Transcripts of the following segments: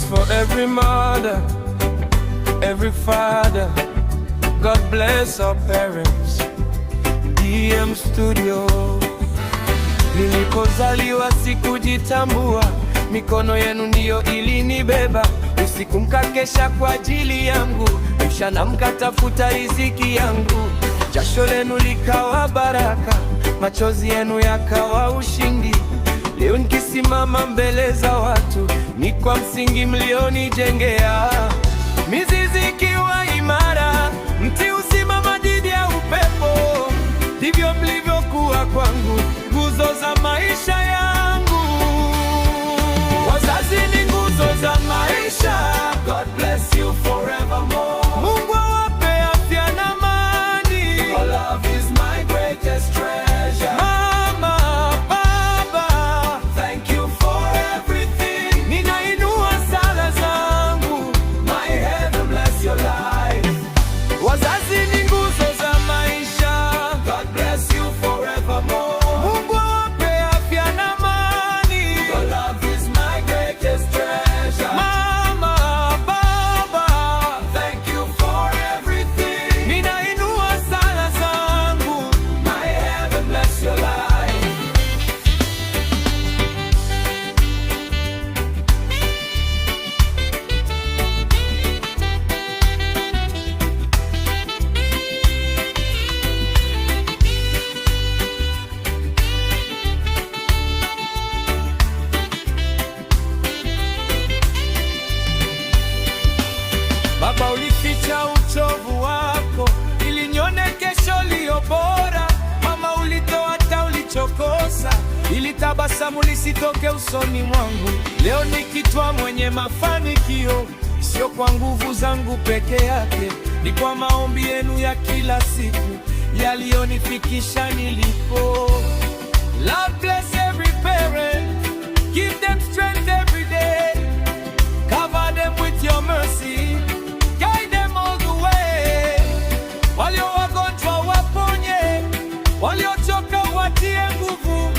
for every mother, every father. God bless our parents. DM Studio. Nilipozaliwa sikujitambua, mikono yenu ndiyo ilinibeba. Usiku mkakesha kwa ajili yangu, mchana mkatafuta riziki yangu. Jasho lenu likawa baraka, machozi yenu yakawa ushindi. Leo nikisimama mbele za watu, ni kwa msingi mlionijengea. Mizizi ikiwa imara, mti usimama dhidi ya upepo. Ndivyo mlivyokuwa kwangu, nguzo za maisha yangu. Wazazi ni nguzo za maisha. God bless you forevermore. Mungu awape afya na amani. Your love is my greatest treasure. Mama, Baba, thank you for everything. Ninainua sala zangu. My heaven bless your life. Wazazi ni nguzo za maisha. God bless you forevermore. Mungu awape afya na amani. Your love is my greatest treasure. Mama, Baba, thank you for everything. Ninainua sala zangu. My heaven bless your life. Baba, ulificha uchovu wako ili nione kesho iliyo bora. Mama, ulitoa hata ulichokosa ili tabasamu lisitoke usoni mwangu. Leo nikitwa mwenye mafanikio, sio kwa nguvu zangu peke yake, ni kwa maombi yenu ya kila siku yaliyonifikisha nilipo. Lord bless every parent, give them strength every day, cover them with your mercy, guide them all the way. Walio wagonjwa waponye, waliochoka watie nguvu,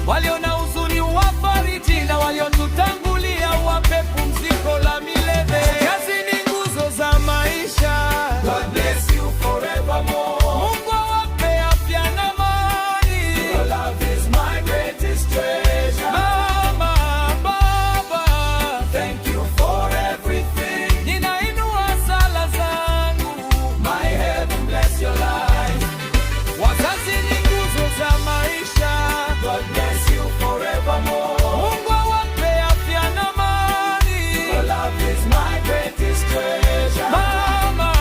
walio na huzuni wafariji, na waliotutangulia wape pumziko la milele. Kazi ni nguzo za maisha. God bless you forevermore. Mungu awape afya na amani. Your love is my greatest treasure. Mama, Baba, thank you for everything. Ninainua sala zangu. My heaven bless your life. Wazazi ni nguzo za maisha. God bless you forevermore. Mungu awape afya na amani. Your love is my greatest treasure. Mama,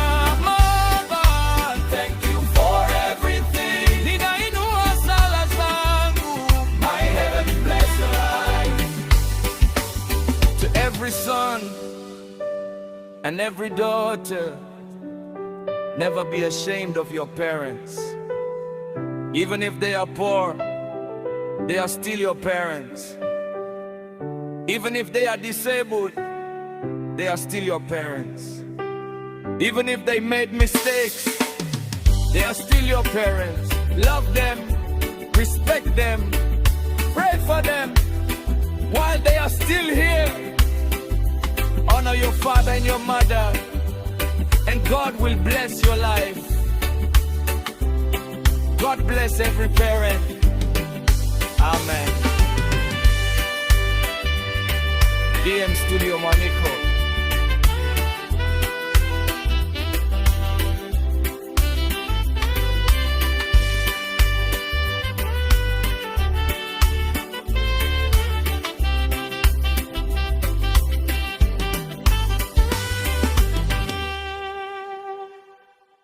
Baba, thank you for everything. Ninainua sala zangu. My heaven bless your life. To every son and every daughter, never be ashamed of your parents. Even if they are poor, they are still your parents. Even if they are disabled, they are still your parents. Even if they made mistakes, they are still your parents. Love them, respect them, pray for them while they are still here. Honor your father and your mother, and God will bless your life. God bless every parent. Amen. DM Studio Monaco.